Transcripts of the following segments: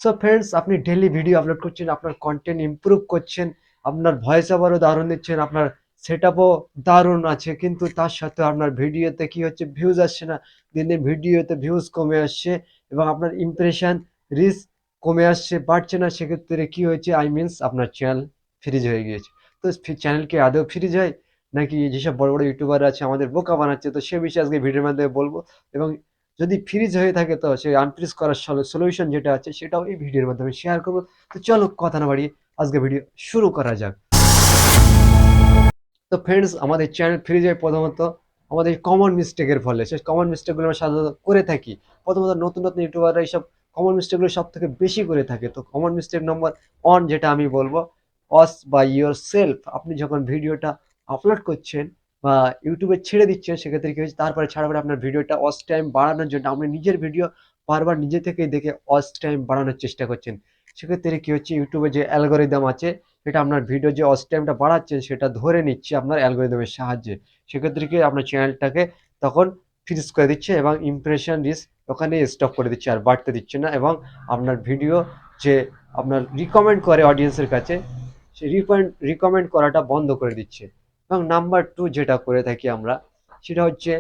So friends, আপনি daily video upload করছেন, আপনার কন্টেন্ট ইমপ্রুভ করছেন, আপনার ভয়েস ওভারও দারুণ দিচ্ছেন, আপনার সেটআপও দারুণ আছে, কিন্তু তার সাথে আপনার ভিডিওতে কি হচ্ছে, ভিউজ আসছে না। দিন দিন ভিডিওতে ভিউজ কমে আসছে এবং আপনার ইমপ্রেশন রিচ কমে আসছে, বাড়ছে না। সেক্ষেত্রে কি হয়েছে, আই মিনস আপনার চ্যানেল ফ্রিজ হয়ে গিয়েছে। তো চ্যানেল কি আদৌ ফ্রিজ হয়, নাকি যেসব বড় বড় ইউটিউবার আছে আমাদের বোকা বানাচ্ছে? তো সে বিষয়ে আজকে ভিডিওর মাধ্যমে বলবো। এবং যদি ফ্রিজ হয়ে থাকে তো সেই আনফ্রিজ করার সলিউশন যেটা আছে সেটাও এই ভিডিওর মাধ্যমে শেয়ার করবো। তো চলো কথা না বাড়িয়ে আজকে ভিডিও শুরু করা যাক। তো ফ্রেন্ডস, আমাদের চ্যানেল ফ্রিজ হয় প্রথমত আমাদের কমন মিস্টেকের ফলে। সেই কমন মিস্টেকগুলো আমরা সাধারণত করে থাকি। প্রথমত নতুন নতুন ইউটিউবাররা এইসব কমন মিস্টেকগুলো সব থেকে বেশি করে থাকে। তো কমন মিস্টেক নম্বর ওয়ান যেটা আমি বলবো, ওয়াচ বাই ইয়োর সেলফ। আপনি যখন ভিডিওটা আপলোড করছেন বা ইউটিউবে ছেড়ে দিচ্ছেন, সেক্ষেত্রে কি হচ্ছে, তারপরে ছাড়ার পরে আপনার ভিডিওটা ওয়াচ টাইম বাড়ানোর জন্য আপনি নিজের ভিডিও বারবার নিজে থেকেই দেখে ওয়াচ টাইম বাড়ানোর চেষ্টা করছেন। সেক্ষেত্রে কি হচ্ছে, ইউটিউবে যে অ্যালগোরিদম আছে সেটা আপনার ভিডিও যে ওয়াচ টাইমটা বাড়াচ্ছে সেটা ধরে নিচ্ছে আপনার অ্যালগোরিদমের সাহায্যে। সেক্ষেত্রে কি আপনার চ্যানেলটাকে তখন ফ্রিজ করে দিচ্ছে এবং ইমপ্রেশন রিচ ওখানে স্টপ করে দিচ্ছে, আর বাড়তে দিচ্ছে না। এবং আপনার ভিডিও যে আপনার রিকমেন্ড করে অডিয়েন্সের কাছে, সেই রিকমেন্ড করাটা বন্ধ করে দিচ্ছে। এবং নাম্বার টু যেটা করে থাকি আমরা, সেটা হচ্ছে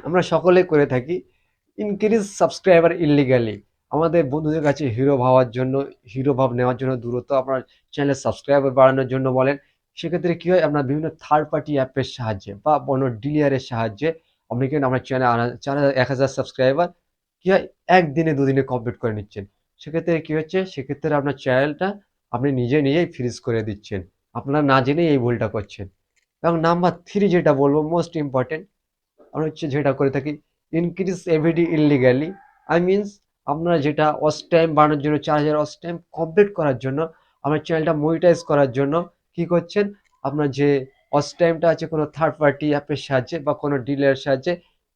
আমরা সকলে করে থাকি ইনক্রিজ সাবস্ক্রাইবার ইল্লিগালি। আমাদের বন্ধুদের কাছে হিরো ভাবার জন্য, হিরো ভাব নেওয়ার জন্য, দূরত্ব আপনার চ্যানেলের সাবস্ক্রাইবার বাড়ানোর জন্য বলেন। সেক্ষেত্রে কি হয়, আপনার বিভিন্ন থার্ড পার্টি অ্যাপের সাহায্যে বা কোনো ডিলিয়ারের সাহায্যে আপনি কিন্তু আমার চ্যানেল 1,000 সাবস্ক্রাইবার কি হয় একদিনে দুদিনে কমপ্লিট করে নিচ্ছেন। সেক্ষেত্রে কি হচ্ছে, সেক্ষেত্রে আপনার চ্যানেলটা আপনি নিজে নিজেই ফ্রিজ করে দিচ্ছেন, আপনারা না জেনেই এই ভুলটা করছেন। এবং নাম্বার থ্রি যেটা বলবো মোস্ট ইম্পর্টেন্ট, আমরা হচ্ছে যেটা করে থাকি increase ABD illegally. I means আপনারা যেটা ওয়াচ টাইম বাড়ানোর জন্য, 4,000 ওয়াচ টাইম কমপ্লিট করার জন্য, আমার চ্যানেলটা মনিটাইজ করার জন্য কি করছেন, আপনার যে ওয়াচ টাইমটা আছে কোনো থার্ড পার্টি অ্যাপের সাহায্যে বা কোনো ডিলের সাহায্যে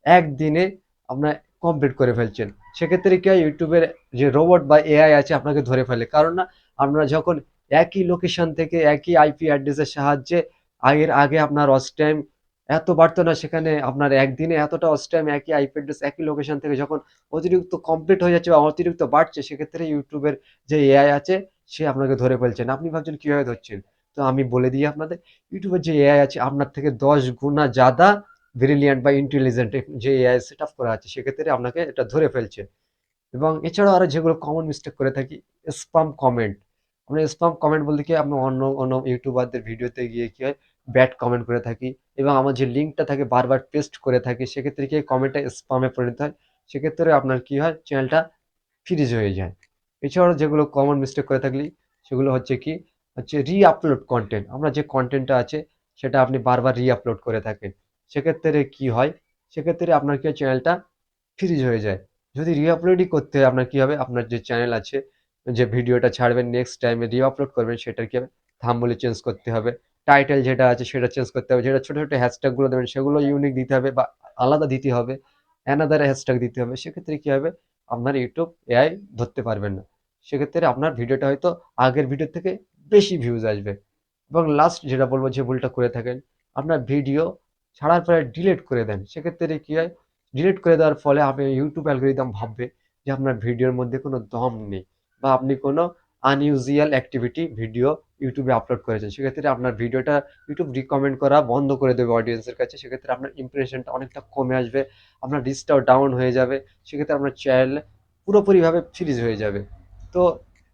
একদিনে আপনার কমপ্লিট করে ফেলছেন। সেক্ষেত্রে কি হয়, ইউটিউবের যে রোবট বা এআই আছে আপনাকে ধরে ফেলে। কারণ না, আপনারা যখন একই লোকেশন থেকে একই আইপি অ্যাড্রেসের সাহায্যে আগের আগে আপনার ওয়াচ টাইম এত বাড়তো না, সেখানে আপনার একদিনে এতটা ওয়াচ টাইম একই আইপি অ্যাড্রেস একই লোকেশন থেকে যখন অতিরিক্ত কমপ্লিট হয়ে যাচ্ছে বা অতিরিক্ত বাড়ছে, সেক্ষেত্রে ইউটিউবের যে এআই আছে সে আপনাকে ধরে ফেলছেন। আপনি ভাবছেন কিভাবে ধরছেন? তো আমি বলে দিই আপনাদের, ইউটিউবের যে এআই আছে আপনার থেকে 10 গুণা জাদা ব্রিলিয়ান্ট বা ইন্টেলিজেন্ট যে এআই সেট আপ করা আছে, সেক্ষেত্রে আপনাকে এটা ধরে ফেলছে। এবং এছাড়াও আরো যেগুলো কমন মিস্টেক করে থাকি, স্পাম কমেন্ট। আমরা স্পাম কমেন্ট বলতে কি, আমরা অন্য অন্য ইউটিউবারদের ভিডিওতে গিয়ে কি হয় ব্যাড কমেন্ট করে থাকি এবং আমার যে লিঙ্কটা থাকে বারবার পেস্ট করে থাকি। সেক্ষেত্রে কি কমেন্টটা স্পামে পরিণত হয়। সেক্ষেত্রে আপনার কি হয়, চ্যানেলটা ফ্রিজ হয়ে যায়। এছাড়াও যেগুলো কমন মিস্টেক করে থাকলে সেগুলো হচ্ছে কি, হচ্ছে আপলোড কন্টেন্ট। আমরা যে কন্টেন্টটা আছে সেটা আপনি বারবার আপলোড করে থাকেন। সেক্ষেত্রে কি হয়, সেক্ষেত্রে আপনার কি চ্যানেলটা ফ্রিজ হয়ে যায়। যদি আপলোডই করতে হয়, আপনার কি হবে, আপনার যে চ্যানেল আছে, যে ভিডিওটা ছাড়বেন নেক্সট টাইমে আপলোড করবেন, সেটার কি হবে, থাম্বনেল চেঞ্জ করতে হবে, টাইটেল যেটা আছে সেটা চেঞ্জ করতে হবে, যেটা ছোট ছোট হ্যাশট্যাগ গুলো দেবেন সেগুলো ইউনিক দিতে হবে বা আলাদা দিতে হবে, অ্যানাদার হ্যাশট্যাগ দিতে হবে। সেক্ষেত্রে কি হবে, আপনার ইউটিউব এআই ধরতে পারবেন না। সেক্ষেত্রে আপনার ভিডিওটা হয়তো আগের ভিডিও থেকে বেশি ভিউজ আসবে। এবং লাস্ট যেটা বলবো, যে ভুলটা করে থাকেন, আপনার ভিডিও ছাড়ার পরে ডিলিট করে দেন। সেক্ষেত্রে কি হয়, ডিলিট করে দেওয়ার ফলে আপনি ইউটিউব অ্যালগরিদম ভাববে যে আপনার ভিডিওর মধ্যে কোনো দম নেই বা আপনি কোনো আনইউজুয়াল অ্যাক্টিভিটি ভিডিও ইউটিউবে আপলোড করেছেন। সেক্ষেত্রে আপনার ভিডিওটা ইউটিউব রিকমেন্ড করা বন্ধ করে দেবে অডিয়েন্সের কাছে। সেক্ষেত্রে আপনার ইমপ্রেশনটা অনেকটা কমে আসবে, আপনার রিচটাও ডাউন হয়ে যাবে। সেক্ষেত্রে আপনার চ্যানেল পুরোপুরিভাবে ফ্রিজ হয়ে যাবে। তো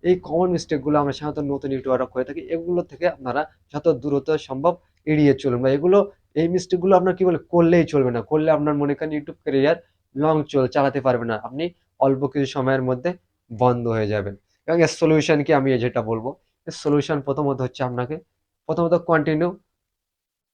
এই কমন মিস্টেকগুলো আমরা সাধারণত নতুন ইউটিউবাররা করে থাকি। এগুলো থেকে আপনারা যত দূরত্ব সম্ভব এড়িয়ে চলুন, বা এগুলো এই মিস্টেকগুলো আপনার কি বলে করলেই চলবে না। করলে আপনার মনে করেন ইউটিউব ক্যারিয়ার লং চালাতে পারবে না, আপনি অল্প কিছু সময়ের মধ্যে বন্ধ হয়ে যাবেন। এবং এর সলিউশন কি, আমি যেটা বলবো, এর সলিউশন প্রথমত হচ্ছে আপনাকে প্রথমত কন্টিনিউ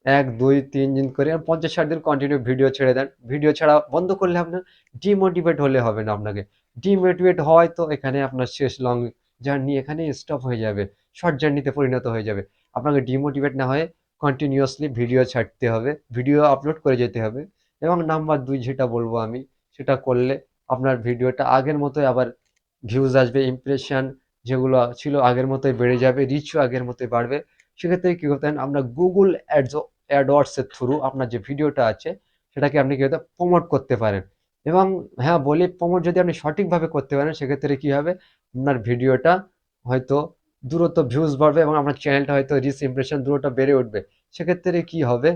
1 2 3 দিন করে 50 60 দিন কন্টিনিউ ভিডিও ছেড়ে দেন। ভিডিও ছাড়া বন্ধ করলে আপনার ডিমোটিভেট হলে হবে না। আপনাকে ডিমোটিভেট হওয়ায় তো এখানে আপনার শেষ, লং জার্নি এখানে স্টপ হয়ে যাবে, শর্ট জার্নিতে পরিণত হয়ে যাবে। আপনাকে ডিমোটিভেট না হয়ে কন্টিনিউয়াসলি ভিডিও ছাড়তে হবে, ভিডিও আপলোড করে যেতে হবে। এবং নাম্বার দুই যেটা বলবো আমি, সেটা করলে আপনার ভিডিওটা আগের মতোই আবার ভিউজ আসবে, ইমপ্রেশন যেগুলো ছিল আগের মতোই বেড়ে যাবে, রিচও আগের মতোই বাড়বে। সেক্ষেত্রে কি করতেন, আমরা গুগল অ্যাডওয়ার্ডস এর থ্রু আপনার যে ভিডিওটা আছে সেটাকে আপনি কি হতে প্রমোট করতে পারেন। এবং হ্যাঁ বলি, প্রমোট যদি আপনি সঠিকভাবে করতে পারেন সেক্ষেত্রে কি হবে, আপনার ভিডিওটা হয়তো দ্রুত ভিউজ বাড়বে এবং আপনার চ্যানেলটা হয়তো রিচ ইমপ্রেশন দ্রুত বেড়ে উঠবে। সেক্ষেত্রে কি হবে,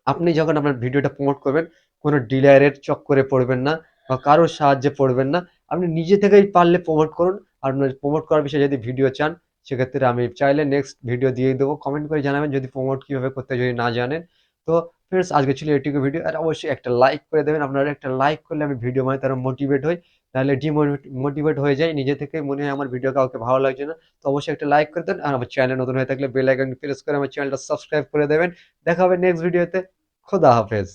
আপনি যখন আপনার ভিডিওটা প্রমোট করবেন, কোনো ডিলারের চক্করে পড়বেন না বা কারোর সাহায্যে পড়বেন না। আপনি নিজে থেকেই পারলে প্রমোট করুন। আর আপনার প্রমোট করার বিষয়ে যদি ভিডিও চান, সেক্ষেত্রে আমি চাইলে নেক্সট ভিডিও দিয়ে দেবো। কমেন্ট করে জানাবেন যদি প্রমোট কীভাবে করতে হয় যদি না জানেন। তো ফ্রেন্ডস, আজকে ছিল এটুকু ভিডিও। আর অবশ্যই একটা লাইক করে দেবেন। আপনারা একটা লাইক করলে আমি ভিডিও বানাতে আরও মোটিভেট হই। নাহলে মোটিভেট হয়ে যাই, নিজে থেকে মনে হয় আমার ভিডিও কাউকে ভালো লাগছে না। তো অবশ্যই একটা লাইক করে দেন। আর আমার চ্যানেল নতুন হয়ে থাকলে বেল আইকন প্রেস করে আমার চ্যানেলটা সাবস্ক্রাইব করে দেবেন। দেখা হবে নেক্সট ভিডিওতে। খোদা হাফেজ।